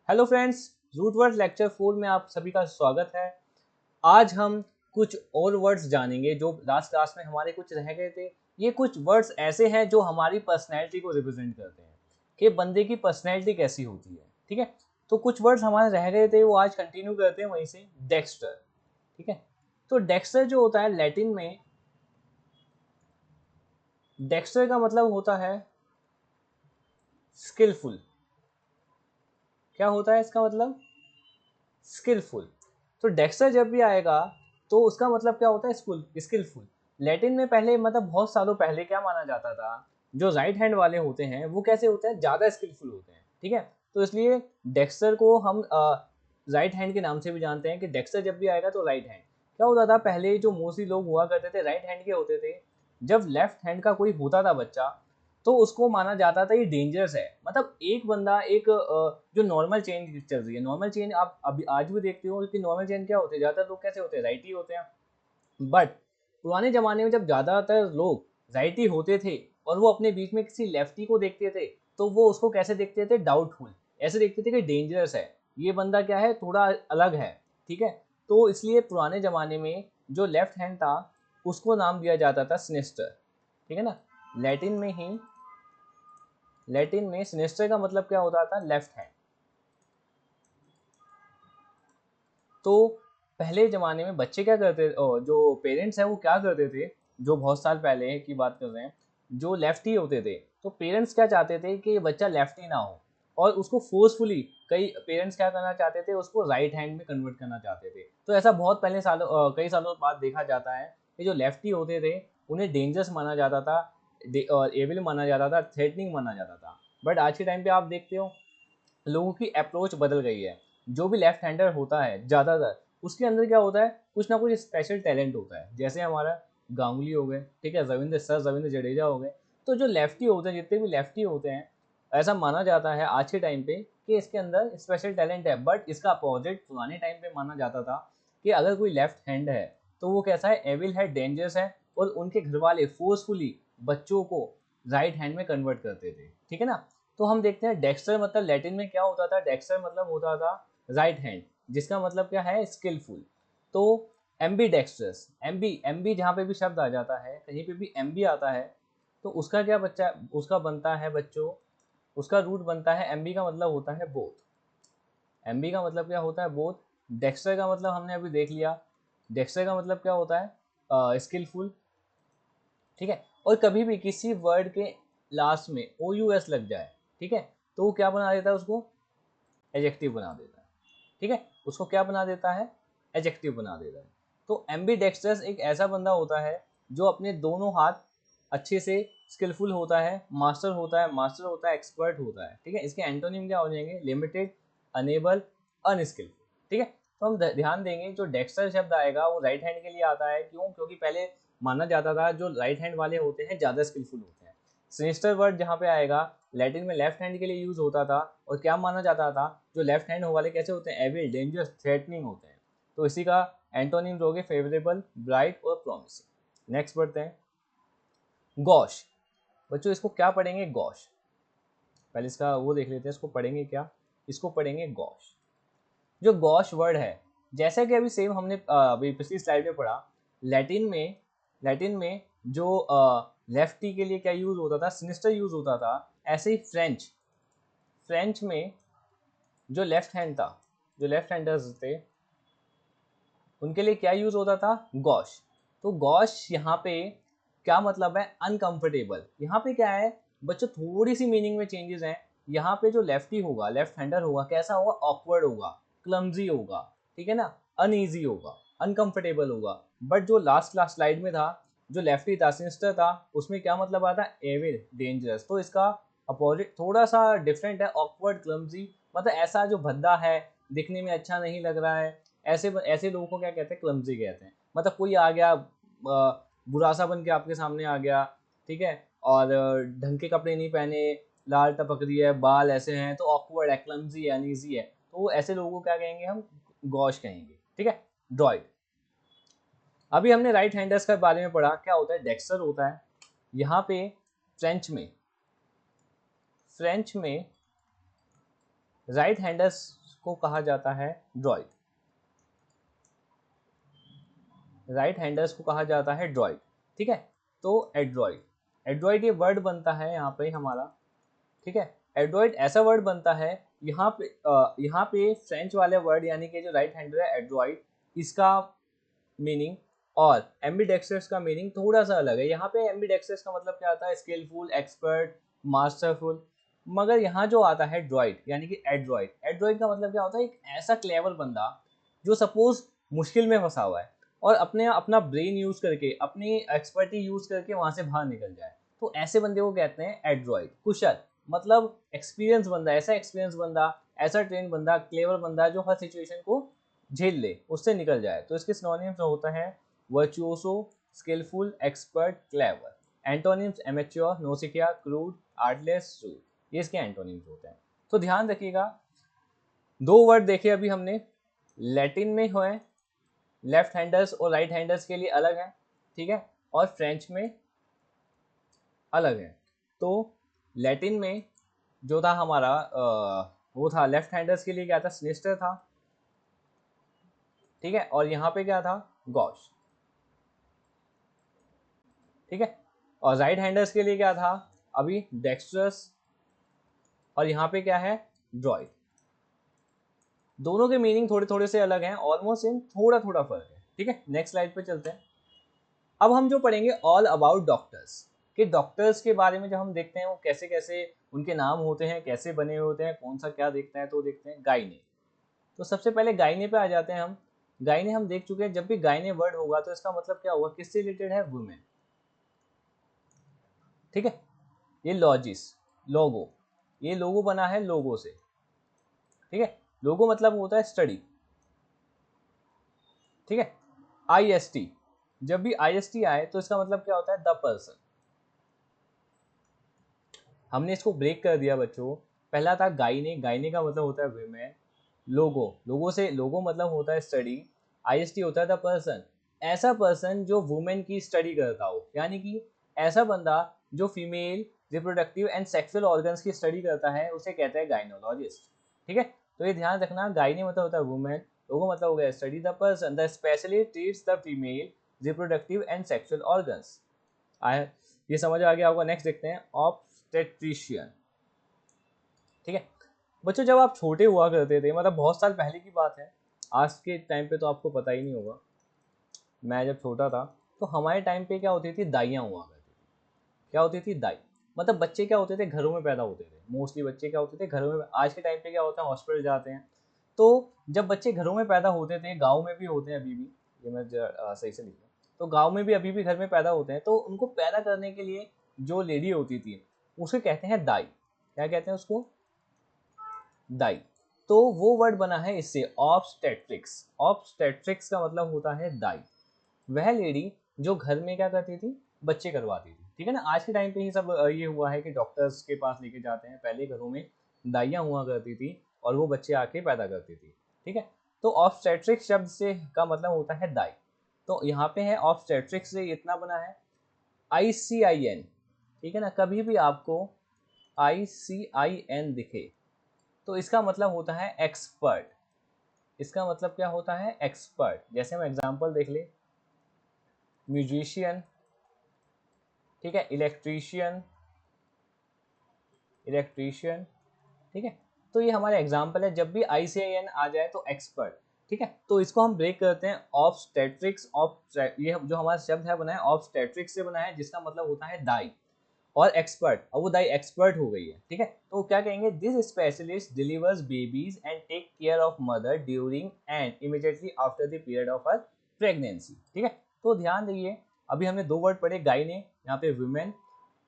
Hello friends, root word lecture 4 में आप सभी का स्वागत है। आज हम कुछ और वर्ड्स जानेंगे जो लास्ट क्लास में हमारे कुछ रह गए थे। ये कुछ वर्ड्स ऐसे हैं जो हमारी पर्सनैलिटी को रिप्रेजेंट करते हैं कि बंदे की पर्सनैलिटी कैसी होती है। ठीक है, तो कुछ वर्ड्स हमारे रह गए थे वो आज कंटिन्यू करते हैं वहीं से। डेक्स्टर, ठीक है। तो डेक्स्टर जो होता है लैटिन में, डेक्स्टर का मतलब होता है स्किलफुल। क्या होता है इसका मतलब? स्किलफुल। तो डेक्स्टर जब भी आएगा तो उसका मतलब क्या होता है? स्किलफुल। लैटिन में पहले मतलब बहुत सालों पहले क्या माना जाता था, जो राइट हैंड वाले होते हैं वो कैसे होते हैं? ज़्यादा स्किलफुल होते हैं। ठीक है, तो इसलिए डेक्स्टर को हम राइट हैंड के नाम से भी जानते हैं कि डेक्स्टर जब भी आएगा तो राइट हैंड। क्या होता था पहले, जो मोस्टली लोग हुआ करते थे राइट हैंड के होते थे। जब लेफ्ट हैंड का कोई होता था बच्चा तो उसको माना जाता था ये डेंजरस है। मतलब एक बंदा एक जो नॉर्मल चेन चल रही है, नॉर्मल चेन आप अभी आज भी देखते हो कि नॉर्मल चेन क्या होते हैं, ज़्यादातर लोग कैसे होते हैं? राइट ही होते हैं। बट पुराने ज़माने में जब ज़्यादातर लोग राइट ही होते थे और वो अपने बीच में किसी लेफ्टी को देखते थे तो वो उसको कैसे देखते थे? डाउटफुल। ऐसे देखते थे कि डेंजरस है, ये बंदा क्या है, थोड़ा अलग है। ठीक है, तो इसलिए पुराने ज़माने में जो लेफ्ट हैंड था उसको नाम दिया जाता था सिनिस्टर। ठीक है ना। लैटिन में ही, लैटिन में सिनेस्टर का मतलब क्या होता था? Left hand. तो पहले ज़माने में बच्चे क्या करते, जो पेरेंट्स हैं वो क्या करते थे, जो बहुत साल पहले की बात कर रहे हैं, जो लेफ्टी होते थे तो पेरेंट्स क्या चाहते थे कि ये बच्चा लेफ्टी ना हो और उसको फोर्सफुली, कई पेरेंट्स क्या करना चाहते थे, उसको राइट हैंड में कन्वर्ट करना चाहते थे। तो ऐसा बहुत पहले सालों कई सालों बाद देखा जाता है कि जो लेफ्टी होते थे उन्हें डेंजरस माना जाता था और एविल माना जाता था, थ्रेटनिंग माना जाता था। बट आज के टाइम पे आप देखते हो लोगों की अप्रोच बदल गई है। जो भी लेफ्ट हैंडर होता है ज़्यादातर उसके अंदर क्या होता है, कुछ ना कुछ स्पेशल टैलेंट होता है। जैसे हमारा गांगुली हो गए, ठीक है, रविंद्र जडेजा हो गए। तो जो लेफ्टी होते हैं, जितने भी लेफ्टी होते हैं, ऐसा माना जाता है आज के टाइम पे कि इसके अंदर स्पेशल टैलेंट है। बट इसका अपोजिट पुराने टाइम पे माना जाता था कि अगर कोई लेफ्ट हैंड है तो वो कैसा है? एविल है, डेंजरस है। और उनके घर वाले फोर्सफुली बच्चों को राइट हैंड में कन्वर्ट करते थे। ठीक है ना। तो हम देखते हैं डेक्स्टर मतलब लैटिन में क्या होता था? डेक्स्टर मतलब होता था राइट हैंड, जिसका मतलब क्या है? स्किलफुल। तो एम्बी डेक्स्ट्रस, एम्बी जहाँ पे भी शब्द आ जाता है, कहीं पे भी एम्बी आता है तो उसका क्या बच्चा उसका बनता है बच्चों, उसका रूट बनता है, एम्बी का मतलब होता है बोथ। एम्बी का मतलब क्या होता है? बोथ। डेक्स्टर का मतलब हमने अभी देख लिया, डेक्स्टर का मतलब क्या होता है? स्किलफुल। ठीक है, और कभी भी किसी वर्ड के लास्ट में ओ यू एस लग जाए, ठीक है, तो वो क्या बना देता है? उसको एजेक्टिव बना देता है। ठीक है, उसको क्या बना देता है? एजेक्टिव बना देता है। तो एम्बीडेक्स्ट्रस एक ऐसा बंदा होता है जो अपने दोनों हाथ अच्छे से स्किलफुल होता है, मास्टर होता है, एक्सपर्ट होता है। ठीक है, इसके एंटोनिम क्या हो जाएंगे? Limited, unable, unskilful. ठीक है, तो हम ध्यान देंगे जो डेक्स्टर शब्द आएगा वो राइट हैंड के लिए आता है। क्यों? क्योंकि पहले माना जाता था जो राइट हैंड वाले होते हैं ज़्यादा स्किलफुल होते हैं। सिनिस्टर वर्ड जहाँ पे आएगा लैटिन में लेफ्ट हैंड के लिए यूज होता था और क्या माना जाता था? जो लेफ्ट हैंड वाले कैसे होते हैं? एविल, डेंजरस, थ्रेटनिंग होते हैं। तो इसी का एंटोनिम्स हो गए फेवरेबल, ब्राइट और प्रॉमिसिंग। नेक्स्ट बढ़ते हैं, गॉश। बच्चों इसको क्या पढ़ेंगे? गॉश। पहले इसका वो देख लेते हैं, इसको पढ़ेंगे क्या? इसको पढ़ेंगे गॉश। जो गॉश वर्ड है, जैसा कि अभी सेम हमने अभी पिछली स्लाइड में पढ़ा, लैटिन में जो लेफ्टी के लिए क्या यूज होता था? सिनिस्टर यूज होता था। ऐसे ही फ्रेंच, फ्रेंच में जो लेफ्ट हैंड था, जो लेफ्ट हैंडर्स थे उनके लिए क्या यूज होता था? गॉश। तो गॉश यहाँ पे क्या मतलब है? अनकंफर्टेबल। यहाँ पे क्या है बच्चों, थोड़ी सी मीनिंग में चेंजेस हैं। यहाँ पे जो लेफ्टी होगा, लेफ्ट हैंडर होगा, कैसा होगा? ऑकवर्ड होगा, क्लमजी होगा, ठीक है ना, अनईजी होगा, अनकंफर्टेबल होगा। बट जो लास्ट लास्ट स्लाइड में था, जो लेफ्टी था, सिनिस्टर था, उसमें क्या मतलब आता है? Evil, dangerous. तो इसका अपोजिट थोड़ा सा डिफरेंट है, ऑकवर्ड, क्लमजी। मतलब ऐसा जो भद्दा है, दिखने में अच्छा नहीं लग रहा है, ऐसे ऐसे लोगों को क्या कहते हैं? क्लमजी कहते हैं। मतलब कोई आ गया बुरा सा बन के आपके सामने आ गया, ठीक है, और ढंग के कपड़े नहीं पहने, लाल टपक रही है, बाल ऐसे हैं, तो ऑकवर्ड है, क्लमजी है, अनईजी है। तो ऐसे लोगों को क्या कहेंगे हम? गॉश कहेंगे। ठीक है, ड्रॉइड। अभी हमने राइट हैंडर्स के बारे में पढ़ा, क्या होता है? डेक्स्टर होता है। यहाँ पे फ्रेंच में राइट हैंडर्स को कहा जाता है ड्रॉइड। राइट हैंडर्स को कहा जाता है ड्रॉइड, ठीक है। तो एड्रॉइड, एड्रॉइड ये वर्ड बनता है यहाँ पे हमारा, ठीक है। एड्रॉइड ऐसा वर्ड बनता है, यहाँ पे फ्रेंच वाले वर्ड यानी कि जो राइट हैंडर है एड्रॉइड, इसका मीनिंग और एम्बीडेक्स्ट्रस का मीनिंग थोड़ा सा अलग है। यहाँ पे एम्बीडेक्स्ट्रस का मतलब क्या आता है, स्किलफुल, एक्सपर्ट, मास्टरफुल। मगर यहाँ जो आता है ड्रॉइड यानी कि एड्रॉइड, एड्रॉइड का मतलब क्या होता है, एक ऐसा क्लेवर बंदा जो सपोज मुश्किल में फंसा हुआ है और अपना ब्रेन यूज करके, अपनी एक्सपर्टी यूज करके वहां से बाहर निकल जाए, तो ऐसे बंदे को कहते हैं एड्रॉइड। कुशल मतलब एक्सपीरियंस बंदा, ऐसा एक्सपीरियंस बंदा, ऐसा ट्रेन बंदा, क्लेवर बंदा जो हर सिचुएशन को झेल ले, उससे निकल जाए। तो इसके सिनोनिम्स होता है virtuoso, skilful, expert, clever. Antonyms amateur, नोसिटिया, क्रूड, आर्टलेस, रूड, ये इसके एंटोनिम्स होते हैं। तो ध्यान रखिएगा, दो वर्ड देखे अभी हमने, लैटिन में हुए, लेफ्ट हैंडर्स और राइट हैंडर्स के लिए अलग है, ठीक है, और फ्रेंच में अलग है। तो लैटिन में जो था हमारा वो था लेफ्ट हैंडर्स के लिए क्या था, सिनिस्टर था, ठीक है, और यहाँ पे क्या था, गॉश, ठीक है। और राइट हैंडर्स के लिए क्या था, अभी डेक्स्ट्रस, और यहाँ पे क्या है, ड्रॉइड। दोनों के मीनिंग थोड़े थोड़े से अलग हैं, ऑलमोस्ट इन थोड़ा थोड़ा फर्क है, ठीक है। नेक्स्ट स्लाइड पे चलते हैं। अब हम जो पढ़ेंगे ऑल अबाउट डॉक्टर्स, कि डॉक्टर्स के बारे में जब हम देखते हैं वो कैसे कैसे उनके नाम होते हैं, कैसे बने होते हैं, कौन सा क्या देखता है, तो देखते हैं गाइने। तो सबसे पहले गाइने पे आ जाते हैं हम। गाइने हम देख चुके हैं, जब भी गाइने वर्ड होगा तो इसका मतलब क्या होगा, किससे रिलेटेड है, वुमेन, ठीक है। ये लॉजिस, लोगो, ये लोगो बना है लोगो से, ठीक है। लोगो मतलब होता है स्टडी, ठीक है। IST, जब भी IST आए तो इसका मतलब क्या होता है, द पर्सन। हमने इसको ब्रेक कर दिया बच्चों। पहला था गाइने, गाइने का मतलब होता है विमेन। लोगो, लोगो से लोगो मतलब होता है स्टडी। IST होता है द पर्सन, ऐसा पर्सन जो वुमेन की स्टडी करता हो, यानी कि ऐसा बंदा जो female reproductive and sexual organs की स्टडी करता है उसे कहते हैं गाइनोलॉजिस्ट, ठीक है। तो ये ध्यान रखना, गाइने मतलब होता है वुमेन, लोगो मतलब हो गया study, the person the specialist treats the female reproductive and sexual organs. ये समझ आ गया होगा। नेक्स्ट देखते हैं ऑब्स्टेट्रिशियन, ठीक है। बच्चों जब आप छोटे हुआ करते थे, मतलब बहुत साल पहले की बात है, आज के टाइम पे तो आपको पता ही नहीं होगा, मैं जब छोटा था तो हमारे टाइम पे क्या होती थी, दाइयाँ हुआ करती थी। क्या होती थी, दाई, मतलब बच्चे क्या होते थे, घरों में पैदा होते थे, मोस्टली बच्चे क्या होते थे, घरों में। आज के टाइम पे क्या होता है, हॉस्पिटल जाते हैं। तो जब बच्चे घरों में पैदा होते थे, गाँव में भी होते हैं अभी भी, ये मैं सही से लिखूँ, तो गाँव में भी अभी भी घर में पैदा होते हैं, तो उनको पैदा करने के लिए जो लेडी होती थी उसे कहते हैं दाई। क्या कहते हैं उसको, दाई। तो वो वर्ड बना है इससे, ऑब्स्टेट्रिक्स। ऑब्स्टेट्रिक्स का मतलब होता है दाई, वह लेडी जो घर में क्या करती थी, बच्चे करवाती थी, ठीक है ना। आज के टाइम पे ही सब ये हुआ है कि डॉक्टर्स के पास लेके जाते हैं, पहले घरों में दाइयाँ हुआ करती थी और वो बच्चे आके पैदा करती थी, ठीक है। तो ऑब्स्टेट्रिक्स शब्द से का मतलब होता है दाई। तो यहाँ पे है ऑब्स्टेट्रिक्स से इतना बना है, ICIN, ठीक है ना। कभी भी आपको ICIN दिखे तो इसका मतलब होता है एक्सपर्ट। इसका मतलब क्या होता है, एक्सपर्ट। जैसे हम एग्जांपल देख ले, म्यूजिशियन, ठीक है, इलेक्ट्रीशियन, इलेक्ट्रीशियन, ठीक है। तो ये हमारे एग्जांपल है, जब भी ICIN आ जाए तो एक्सपर्ट, ठीक है। तो इसको हम ब्रेक करते हैं, ऑब्स्टेट्रिक्स, ये जो हमारा शब्द है बना है ऑब्स्टेट्रिक्स से बना है, जिसका मतलब होता है दाई और एक्सपर्ट। अब वो दाई एक्सपर्ट हो गई है, ठीक है। तो क्या कहेंगे, this specialist delivers babies and take care of mother during and immediately after the period of her pregnancy, ठीक है। तो ध्यान दीजिए, अभी हमने दो वर्ड पढ़े, गाइने यहाँ पे वुमेन,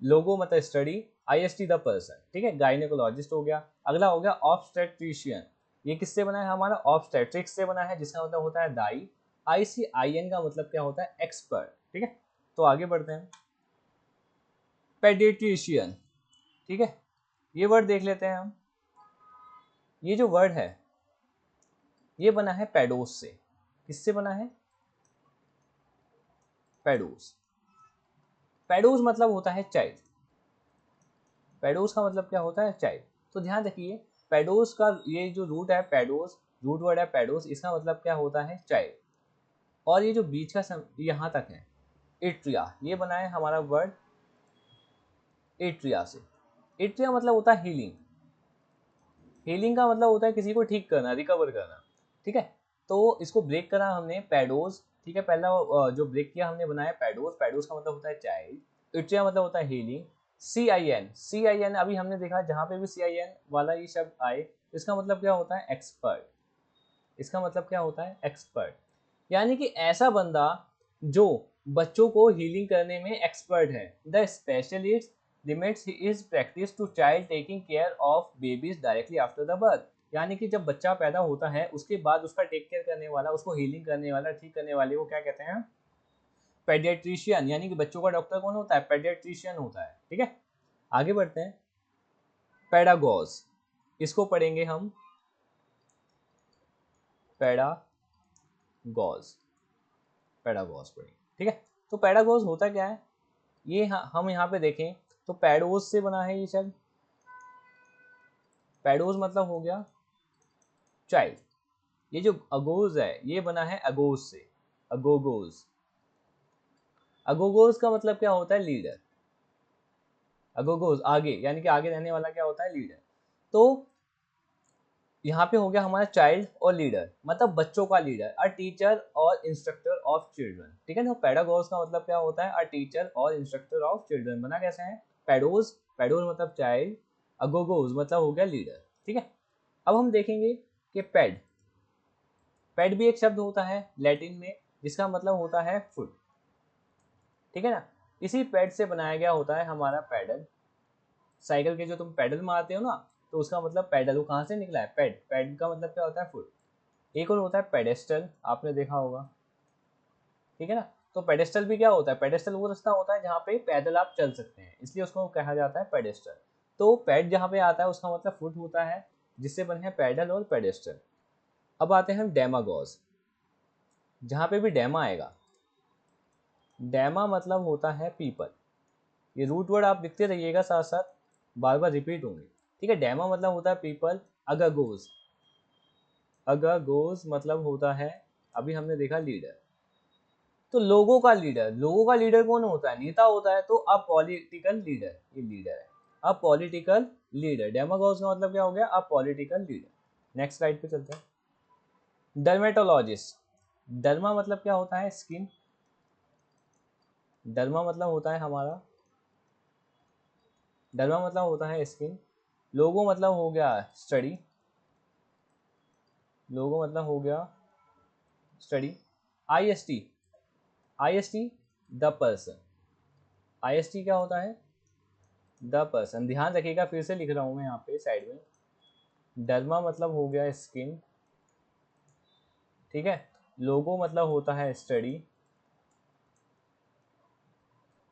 लोगो मतलब स्टडी, IST द पर्सन, ठीक है, गाइनेकोलॉजिस्ट हो गया। अगला हो गया ऑब्स्टेट्रिशियन, ये किससे बना है, हमारा ऑब्स्टेट्रिक्स से बना है, जिसका मतलब होता है दाई। ICIN का मतलब क्या होता है, एक्सपर्ट, ठीक है। तो आगे बढ़ते हैं, पेडिट्रिशियन, ठीक है। ये वर्ड देख लेते हैं हम। ये जो वर्ड है ये बना है पेडोस से। किससे बना है, पेडोस। पेडोस मतलब होता है चाइल्ड, पेडोस का मतलब क्या होता है, चाइल्ड। तो ध्यान रखिए, पेडोस का ये जो रूट है पेडोस, रूट वर्ड है पेडोस, इसका मतलब क्या होता है चाइल्ड। और ये जो बीच का यहाँ तक है एट्रिया, ये बना है हमारा वर्ड एट्रिया से। एट्रिया मतलब होता है हीलिंग। हीलिंग का मतलब होता है किसी को ठीक करना, रिकवर करना, ठीक है। तो इसको ब्रेक करा हमने पेडोस, ठीक है। पहला जो ब्रेक किया हमने बनाया पेडोस, पेडोस का मतलब होता है चाइल्ड, एट्रिया मतलब होता है हीलिंग। CIN अभी हमने देखा जहाँ पे भी CIN वाला ये शब्द आए इसका मतलब क्या होता है एक्सपर्ट। इसका मतलब क्या होता है एक्सपर्ट, यानी कि ऐसा बंदा जो बच्चों को हीलिंग करने में एक्सपर्ट है। The specialist limits his practice to child taking care of babies directly after the birth, यानी कि जब बच्चा पैदा होता है उसके बाद उसका टेक केयर करने वाला, उसको हीलिंग करने वाला, ठीक करने वाले को क्या कहते हैं पेडियाट्रिशियन। यानी कि बच्चों का डॉक्टर कौन होता है पेडियाट्रिशियन होता है, ठीक है। आगे बढ़ते हैं, पेडागोज, इसको पढ़ेंगे हम पेडागोज, पेडागोज पढ़ेंगे, ठीक है। तो पेडागोज होता क्या है ये हम यहाँ पे देखें तो पेडोज से बना है ये शब्द। पेडोज मतलब हो गया चाइल्ड। ये जो अगोज है ये बना है अगोज से, अगोगोज। अगोगोज का मतलब क्या होता है लीडर। अगोगोज आगे, यानी कि आगे रहने वाला क्या होता है लीडर। तो यहाँ पे हो गया हमारा चाइल्ड और लीडर, मतलब बच्चों का लीडर, अ टीचर और इंस्ट्रक्टर ऑफ चिल्ड्रन, ठीक है। तो पेडागोज का मतलब क्या होता है अ टीचर और इंस्ट्रक्टर ऑफ चिल्ड्रन। बना कैसे है पेडोज, पेडोज मतलब चाइल्ड, अगोगोज मतलब हो गया लीडर, ठीक है। अब हम देखेंगे कि पेड, पेड भी एक शब्द होता है लैटिन में जिसका मतलब होता है फुट, ठीक है ना। इसी पेड से बनाया गया होता है हमारा पैडल। साइकिल के जो तुम पैडल मारते हो ना, तो उसका मतलब पैडल वो कहाँ से निकला है पैड, पैड का मतलब क्या होता है फुट। एक और होता है पेडेस्टल, आपने देखा होगा, ठीक है ना। तो पेडेस्टल भी क्या होता है, पेडेस्टल वो रास्ता होता है जहाँ पे पैदल आप चल सकते हैं, इसलिए उसको कहा जाता है पेडेस्टल। तो पैड जहाँ पे आता है उसका मतलब फुट होता है, जिससे बने हैं पैडल और पेडेस्टल। अब आते हैं हम डेमागोज, जहाँ पे भी डेमा आएगा, डेमा मतलब होता है पीपल। ये रूट वर्ड आप लिखते रहिएगा साथ साथ, बार बार रिपीट होंगे, ठीक है। डेमा मतलब होता है पीपल। अगागोज, अगागोज मतलब होता है, अभी हमने देखा लीडर। तो लोगों का लीडर, लोगों का लीडर कौन होता है नेता होता है, तो अब पॉलिटिकल लीडर, ये लीडर है अब पॉलिटिकल लीडर। डेमागोज का मतलब क्या हो गया अब पॉलिटिकल लीडर। नेक्स्ट स्लाइड पे चलते हैं, डर्मेटोलॉजिस्ट। डर्मा मतलब क्या होता है स्किन, डर्मा मतलब होता है हमारा, डर्मा मतलब होता है स्किन। लोगो मतलब हो गया स्टडी, लोगो मतलब हो गया study. IST, IST the person, IST क्या होता है द पर्सन। ध्यान रखिएगा फिर से लिख रहा हूँ मैं यहाँ पे साइड में, डर्मा मतलब हो गया स्किन, ठीक है। लोगो मतलब होता है स्टडी,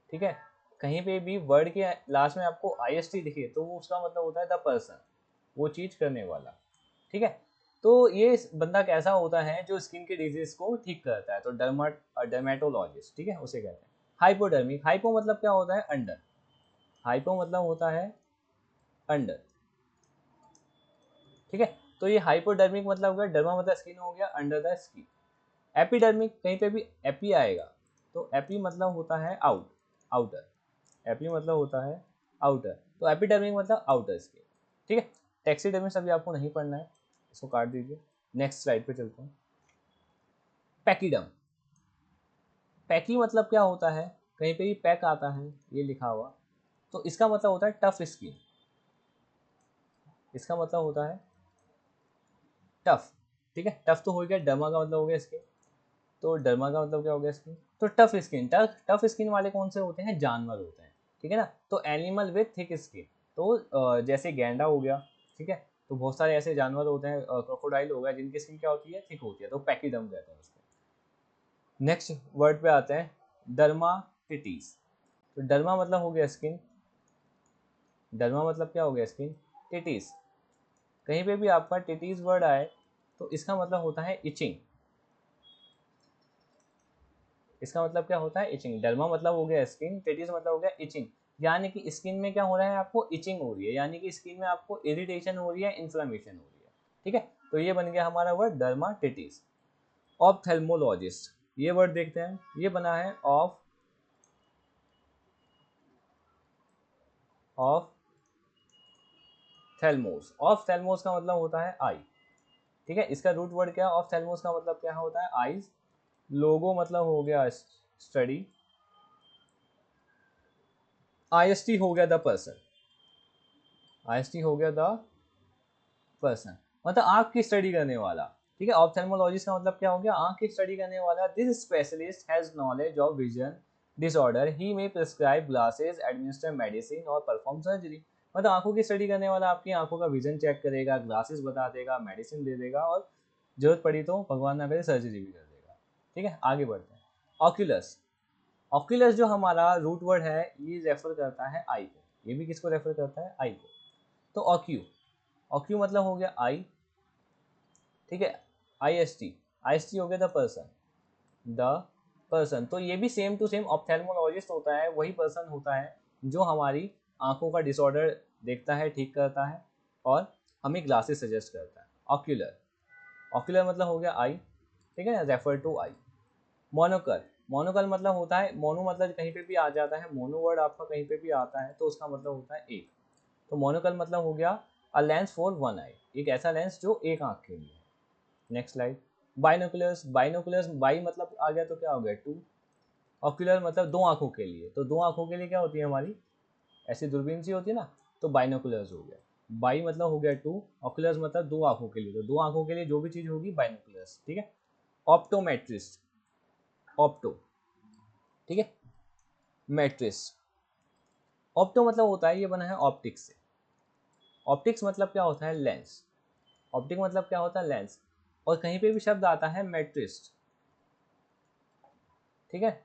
ठीक है। कहीं पे भी वर्ड के लास्ट में आपको IST दिखे तो वो उसका मतलब होता है द पर्सन, वो चीज करने वाला, ठीक है। तो ये बंदा कैसा होता है जो स्किन के डिजीज को ठीक करता है, तो डर्मेटोलॉजिस्ट, ठीक है, उसे कहते हैं। हाइपोडर्मिक, हाइपो मतलब क्या होता है अंडर, हाइपो मतलब होता है अंडर, ठीक है। तो ये हाइपोडर्मिक मतलब हो गया, डर्मा मतलब स्किन हो गया, अंडर द स्किन। एपिडर्मिक, कहीं पे भी एपी आएगा तो एपी मतलब होता है आउट, आउटर, एपी मतलब होता है आउटर, तो एपिडर्मिक मतलब आउटर स्किन, ठीक है। टैक्सीडर्मिक अभी आपको नहीं पढ़ना है, इसको काट दीजिए। नेक्स्ट स्लाइड पे चलते हैं, पैकीडम। पैकी मतलब क्या होता है, कहीं पे भी पैक आता है ये लिखा हुआ, तो इसका मतलब होता है टफ स्किन, इसका मतलब होता है टफ, ठीक है। टफ तो हो गया, डर्मा का मतलब हो गया स्किन, तो डर्मा का मतलब क्या हो गया स्किन, तो टफ स्किन। टफ स्किन वाले कौन से होते हैं जानवर होते हैं, ठीक है ना। तो एनिमल विथ थिक स्किन, तो जैसे गैंडा हो गया, ठीक है। तो बहुत सारे ऐसे जानवर होते हैं, क्रोकोडाइल हो गया, जिनकी स्किन क्या होती है थिक होती है, तो पैकीडम कहते हैं उसको। नेक्स्ट वर्ड पे आते हैं, डर्माटिटीज। तो डर्मा मतलब हो गया स्किन, डर्मा मतलब क्या हो गया स्किन, टिटीज। कहीं पे भी आपका टिटीज वर्ड आए तो इसका मतलब होता है इचिंग, इसका मतलब क्या होता है इचिंग। डर्मा मतलब हो गया स्किन, टिटीज मतलब हो गया इचिंग। यानी कि स्किन में क्या हो रहा है, आपको इचिंग हो रही है, यानी कि स्किन में आपको इरिटेशन हो रही है, इन्फ्लेमेशन हो रही है। ठीक है, तो ये बन गया हमारा वर्ड डर्माटिटिस। ऑप्थेल्मोलॉजिस्ट, ये वर्ड देखते हैं, ये बना है ऑफ थैल्मोस। ऑफ थैल्मोस का मतलब होता है आई। ठीक है, इसका रूट वर्ड क्या है, ऑफ थैल्मोस का मतलब क्या होता है, आईज। लोगो मतलब हो गया स्टडी, आईएसटी हो गया द पर्सन, आईएसटी हो गया द पर्सन, मतलब आंख की स्टडी करने वाला। ठीक है, ऑप्थेल्मोलॉजिस्ट का मतलब क्या हो गया, आंख की स्टडी करने वाला। This specialist has knowledge of vision disorder, he may prescribe glasses, administer medicine और परफॉर्म सर्जरी। मतलब आंखों की स्टडी करने वाला आपकी आंखों का विजन चेक करेगा, ग्लासेस बता देगा, मेडिसिन दे देगा, और जरूरत पड़ी तो भगवान ना करे सर्जरी भी कर देगा। ठीक है, आगे बढ़ते हैं। ऑक्यूलस, ऑक्यूलस जो हमारा रूट वर्ड है, ये रेफर करता है आई को। ये भी किसको रेफर करता है, आई को। तो ऑक्यू, ऑक्यू मतलब हो गया आई। ठीक है, I S T, I S T हो गया द पर्सन, द पर्सन। तो ये भी सेम टू सेम ऑप्थेल्मोलॉजिस्ट होता है, वही पर्सन होता है जो हमारी आंखों का डिसऑर्डर देखता है, ठीक करता है, और हमें ग्लासेस सजेस्ट करता है। ऑक्यूलर, ऑक्यूलर मतलब हो गया आई। ठीक है ना, रेफर टू आई। मोनोकल, मोनोकल मतलब होता है, मोनो मतलब कहीं पे भी आ जाता है, मोनो वर्ड आपका कहीं पे भी आता है तो उसका मतलब होता है एक। तो मोनोकल मतलब हो गया अ लेंस फॉर वन आई, एक ऐसा लेंस जो एक आंख के लिए। Next slide. Binoculars, binoculars by मतलब आ गया तो क्या हो गया, टू। ऑक्यूलर मतलब दो आंखों के लिए, तो दो आंखों के लिए क्या होती है हमारी, ऐसी दूरबीन सी होती है ना, तो बाइनोकुलर्स हो गया। बाई मतलब हो गया टू, ऑक्यूलर्स मतलब दो आंखों के लिए, तो दो आंखों के लिए जो भी चीज होगी बाइनोकुलर्स। ठीक है, ऑप्टोमेट्रिस्ट, ऑप्टो, ठीक है, मैट्रिस। ऑप्टो मतलब होता है, ये बना है ऑप्टिक्स से। ऑप्टिक्स मतलब क्या होता है, लेंस। ऑप्टिक मतलब क्या होता है, लेंस। और कहीं पे भी शब्द आता है मैट्रिस्ट, ठीक है,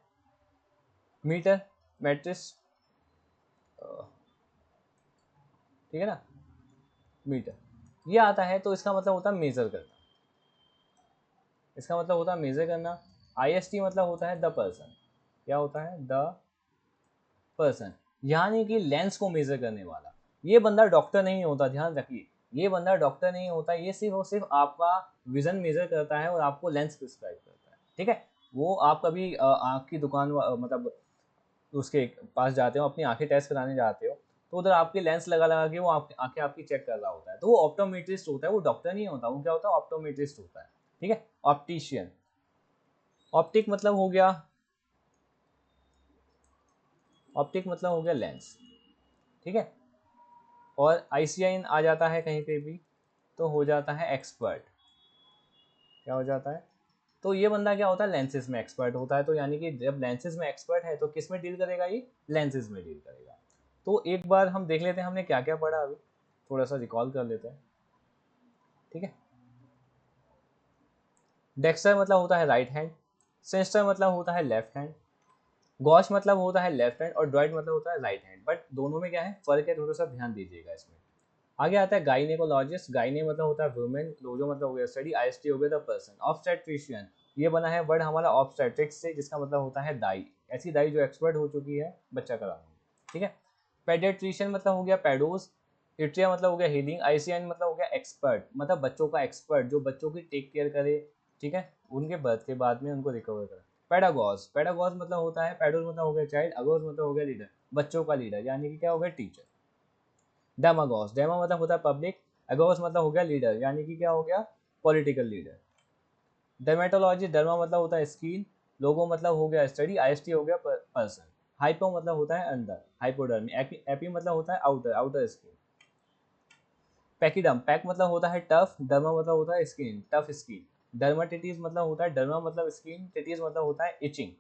मीटर, मैट्रिस, ठीक है ना, मीटर, ये आता है तो इसका मतलब होता है मेजर करना, इसका मतलब होता है मेजर करना। आईएसटी मतलब होता है द पर्सन, क्या होता है, द पर्सन, यानी कि लेंस को मेजर करने वाला। ये बंदा डॉक्टर नहीं होता, ध्यान रखिए, ये बंदा डॉक्टर नहीं होता, ये सिर्फ और सिर्फ आपका विजन मेजर करता है और आपको लेंस प्रिस्क्राइब करता है। ठीक है, वो आप कभी आँख की दुकान मतलब उसके पास जाते हो, अपनी आंखें टेस्ट कराने जाते हो, तो उधर आपके लेंस लगा लगा के वो आपकी आंखें आपकी चेक कर रहा होता है, तो वो ऑप्टोमेट्रिस्ट होता है, वो डॉक्टर नहीं होता, वो क्या होता है, ऑप्टोमेट्रिस्ट होता है। ठीक है, ऑप्टिशियन, ऑप्टिक मतलब हो गया, ऑप्टिक मतलब हो गया लेंस। ठीक है, और आईसीआईएन आ जाता है कहीं पे भी तो हो जाता है एक्सपर्ट, क्या हो जाता है, तो ये बंदा क्या होता है, लेंसेज में एक्सपर्ट होता है। तो यानी कि जब लेंसेज में एक्सपर्ट है तो किस में डील करेगा, ये लेंसेज में डील करेगा। तो एक बार हम देख लेते हैं हमने क्या क्या पढ़ा अभी, थोड़ा सा रिकॉल कर लेते हैं। ठीक है, डेक्स्टर मतलब होता है राइट हैंड, सिनिस्टर मतलब होता है लेफ्ट हैंड, गॉश मतलब होता है लेफ्ट हैंड, और ड्रॉइड मतलब होता है राइट हैंड। बट दोनों में क्या है फर्क है, थोड़ा सा ध्यान दीजिएगा इसमें। आगे आता है गाइनेकोलॉजिस्ट, गाइने मतलब होता है वुमेन, लोजो मतलब हो गया स्टडी, आईएसटी हो गया द पर्सन। ऑब्स्टेट्रिशियन, ये बना है वर्ड हमारा ऑब्स्टेट्रिक्स से, जिसका मतलब होता है दाई, ऐसी दाई जो एक्सपर्ट हो चुकी है बच्चा कराने में। ठीक है, पेडियाट्रिशियन मतलब हो गया पेडोस, इट्रिया मतलब हो गया हीलिंग, आईसीएन मतलब हो गया एक्सपर्ट, मतलब बच्चों का एक्सपर्ट जो बच्चों की टेक केयर करे। ठीक है, उनके बर्थ के बाद में उनको रिकवर करे। पेडागॉज, पेडागॉज मतलब होता है, पेडोस मतलब हो गया चाइल्ड, अगोज मतलब हो गया लीडर, बच्चों का लीडर, यानी कि क्या हो गया टीचर। डेमागॉस, डेमा मतलब होता है पब्लिक, अगोस मतलब हो गया लीडर, यानी कि क्या हो गया, पॉलिटिकल लीडर। डर्मेटोलॉजी, डर्मा मतलब होता है स्किन, लोगो मतलब हो गया स्टडी, आईएसटी हो गया पर्सन। हाइपो मतलब होता है अंदर, हाइपोडर्मी, एपी मतलब होता है आउटर, आउटर स्किन। पैकिडम, पैक मतलब होता है टफ, डर्मा मतलब होता है स्किन, टफ स्किन। डर्माटिटीज मतलब होता है, डर्मा मतलब स्किन, टिटीज मतलब होता है इचिंग।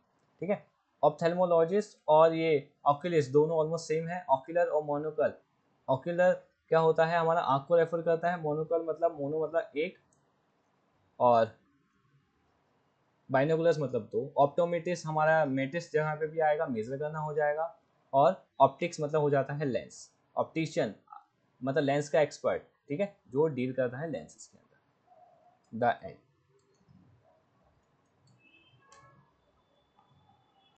ठीक है, ऑप्थेल्मोलॉजिस्ट और ये ऑक्यूलिस्ट दोनों ऑलमोस्ट सेम है, ऑक्यूलर और मोनोकल। ऑक्यूलर क्या होता है, हमारा आंख को रेफर करता है, मोनोकल मतलब मोनो मतलब एक, और बाइनोकुलर्स मतलब दो। ऑप्टोमेट्रिस्ट हमारा मेट्रिस्ट जहाँ पे भी आएगा मेजर करना हो जाएगा, और ऑप्टिक्स मतलब हो जाता है लेंस। ऑप्टिशियन मतलब लेंस का एक्सपर्ट, ठीक है, जो डील करता है लेंसेज के अंदर। The end.